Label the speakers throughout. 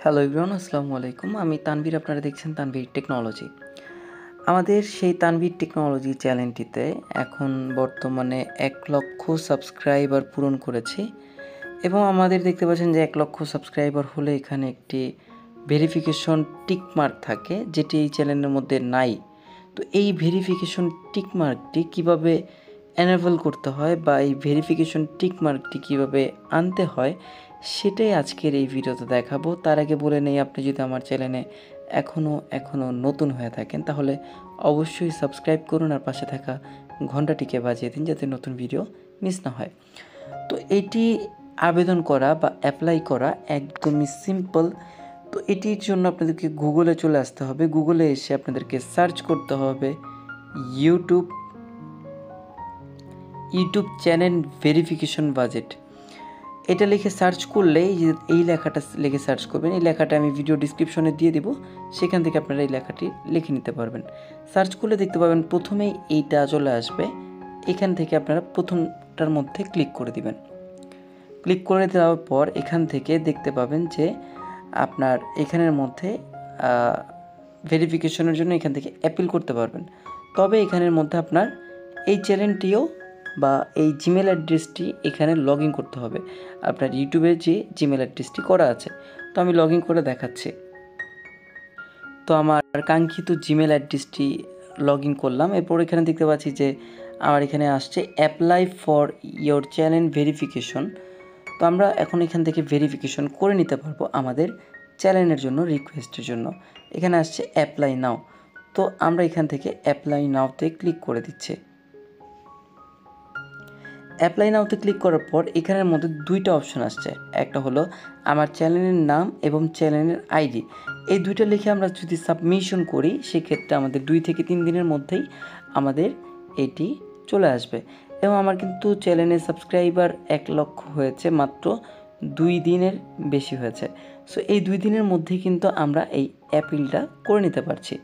Speaker 1: Hello everyone, আসসালামু আলাইকুম। আমি তানভীর, আপনারা দেখছেন তানভীর টেকনোলজি। আমাদের সেই তানভীর টেকনোলজি চ্যানেলটিতে এখন বর্তমানে 1,00,000 সাবস্ক্রাইবার পূরণ করেছি এবং আমাদের দেখতে পাচ্ছেন যে 1,00,000 সাবস্ক্রাইবার হলে এখানে একটি ভেরিফিকেশন টিক মার্ক থাকে, যেটি এই চ্যানেলের মধ্যে নাই। তো এই ভেরিফিকেশন টিক মার্কটি কীভাবে এনেবল করতে হয় বা এই ভেরিফিকেশন টিক মার্কটি কীভাবে আনতে হয় সেটাই আজকের এই ভিডিওতে দেখাবো। তার আগে বলে নেই, আপনি যদি আমার চ্যানেলে এখনও নতুন হয়ে থাকেন তাহলে অবশ্যই সাবস্ক্রাইব করুন আর পাশে থাকা ঘন্টাটিকে বাজিয়ে দিন যাতে নতুন ভিডিও মিস না হয়। তো এটি আবেদন করা বা অ্যাপ্লাই করা একদমই সিম্পল। তো এটির জন্য আপনাদেরকে গুগলে চলে আসতে হবে। গুগলে এসে আপনাদেরকে সার্চ করতে হবে ইউটিউব চ্যানেল ভেরিফিকেশন বাজেট। এটা লিখে সার্চ করলেই এই লেখাটা লিখে সার্চ করবেন। এই লেখাটা আমি ভিডিও ডিসক্রিপশনে দিয়ে দেবো, সেখান থেকে আপনারা এই লেখাটি লিখে নিতে পারবেন। সার্চ করলে দেখতে পাবেন প্রথমেই এইটা চলে আসবে। এখান থেকে আপনারা প্রথমটার মধ্যে ক্লিক করে দিবেন। ক্লিক করে দেওয়ার পর এখান থেকে দেখতে পাবেন যে আপনার এখানের মধ্যে ভেরিফিকেশনের জন্য এখান থেকে অ্যাপিল করতে পারবেন। তবে এখানের মধ্যে আপনার এই চ্যানেলটিও বা এই জিমেল অ্যাড্রেসটি এখানে লগ ইন করতে হবে। আপনার ইউটিউবের যে জিমেল অ্যাড্রেসটি করা আছে, তো আমি লগ ইন করে দেখাচ্ছি। তো আমার কাঙ্ক্ষিত জিমেল অ্যাড্রেসটি লগ ইন করলাম। এরপর এখানে দেখতে পাচ্ছি যে আমার এখানে আসছে apply for your channel verification. তো আমরা এখন এখান থেকে ভেরিফিকেশন করে নিতে পারবো আমাদের চ্যানেলের জন্য, রিকোয়েস্টের জন্য। এখানে আসছে অ্যাপ্লাই নাও। তো আমরা এখান থেকে অ্যাপ্লাই নাওতে ক্লিক করে দিচ্ছি। অ্যাপ্লাই নাওতে ক্লিক করার পর এখানের মধ্যে দুইটা অপশন আসছে। একটা হলো আমার চ্যানেলের নাম এবং চ্যানেলের আইডি। এই দুইটা লিখে আমরা যদি সাবমিশন করি সেক্ষেত্রে আমাদের 2 থেকে 3 দিনের মধ্যেই আমাদের এটি চলে আসবে। এবং আমার কিন্তু চ্যানেলের সাবস্ক্রাইবার 1,00,000 হয়েছে, মাত্র 2 দিনের বেশি হয়েছে। সো এই 2 দিনের মধ্যেই কিন্তু আমরা এই অ্যাপিলটা করে নিতে পারছি।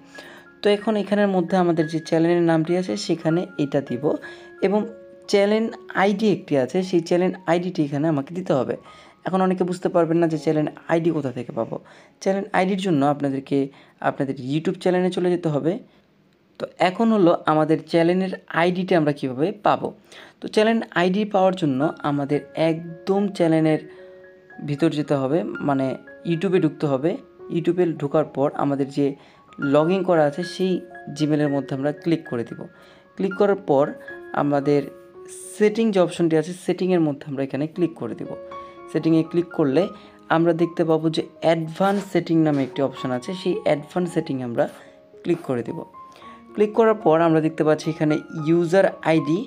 Speaker 1: তো এখন এখানের মধ্যে আমাদের যে চ্যানেলের নামটি আছে সেখানে এটা দিব এবং চ্যানেল আইডি একটি আছে, সেই চ্যানেল আইডিটি এখানে আমাকে দিতে হবে। এখন অনেকে বুঝতে পারবেন না যে চ্যানেল আইডি কোথা থেকে পাবো। চ্যানেল আইডির জন্য আপনাদেরকে আপনাদের ইউটিউব চ্যানেলে চলে যেতে হবে। তো এখন হলো আমাদের চ্যানেলের আইডিটা আমরা কীভাবে পাবো। তো চ্যানেল আইডি পাওয়ার জন্য আমাদের একদম চ্যানেলের ভিতর যেতে হবে, মানে ইউটিউবে ঢুকতে হবে। ইউটিউবে ঢোকার পর আমাদের যে লগ ইন করা আছে সেই জিমেলের মধ্যে আমরা ক্লিক করে দিব। ক্লিক করার পর আমাদের সেটিং যে অপশনটি আছে সেটিংয়ের মধ্যে আমরা এখানে ক্লিক করে দেব। সেটিংয়ে ক্লিক করলে আমরা দেখতে পাবো যে অ্যাডভান্স সেটিং নামে একটি অপশন আছে, সেই অ্যাডভান্স সেটিংয়ে আমরা ক্লিক করে দেব। ক্লিক করার পর আমরা দেখতে পাচ্ছি এখানে ইউজার আইডি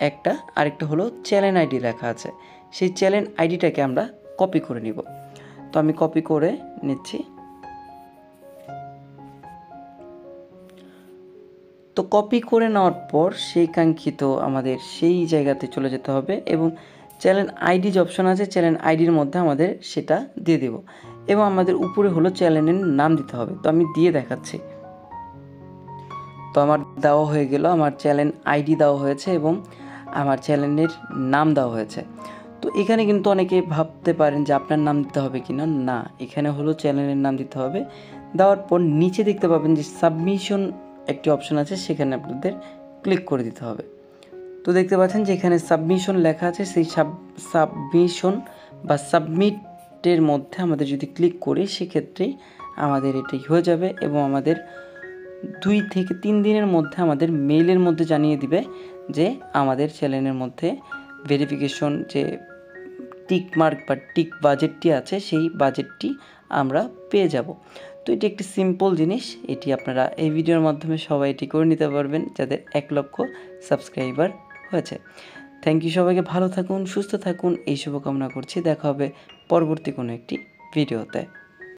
Speaker 1: একটা, আরেকটা হলো চ্যানেল আইডি লেখা আছে। সেই চ্যানেল আইডিটাকে আমরা কপি করে নিব। তো আমি কপি করে নিচ্ছি। তো কপি করে নেওয়ার পর সেই কাঙ্ক্ষিত আমাদের সেই জায়গাতে চলে যেতে হবে এবং চ্যানেল আইডি যে অপশন আছে চ্যানেল আইডির মধ্যে আমাদের সেটা দিয়ে দেব এবং আমাদের উপরে হলো চ্যানেলের নাম দিতে হবে। তো আমি দিয়ে দেখাচ্ছি। তো আমার দেওয়া হয়ে গেল, আমার চ্যানেল আইডি দেওয়া হয়েছে এবং আমার চ্যানেলের নাম দেওয়া হয়েছে। তো এখানে কিন্তু অনেকে ভাবতে পারেন যে আপনার নাম দিতে হবে কি না, না, এখানে হলো চ্যানেলের নাম দিতে হবে। দেওয়ার পর নিচে দেখতে পাবেন যে সাবমিশন একটি অপশন আছে, সেখানে আপনাদের ক্লিক করে দিতে হবে। তো দেখতে পাচ্ছেন যে এখানে সাবমিশন লেখা আছে, সেই সাবমিশন বা সাবমিটের মধ্যে আমাদের যদি ক্লিক করি সেক্ষেত্রেই আমাদের এটি হয়ে যাবে এবং আমাদের 2 থেকে 3 দিনের মধ্যে আমাদের মেইলের মধ্যে জানিয়ে দিবে যে আমাদের চ্যানেলের মধ্যে ভেরিফিকেশন যে টিক মার্ক বা টিক বাজেটটি আছে সেই বাজেটটি আমরা পেয়ে যাব। তো এটি একটি সিম্পল জিনিস, এটি আপনারা এই ভিডিওর মাধ্যমে সবাই এটি করে নিতে পারবেন যাদের 1,00,000 সাবস্ক্রাইবার হয়েছে। থ্যাংক ইউ, সবাইকে ভালো থাকুন, সুস্থ থাকুন এই শুভকামনা করছি। দেখা হবে পরবর্তী কোনো একটি ভিডিওতে।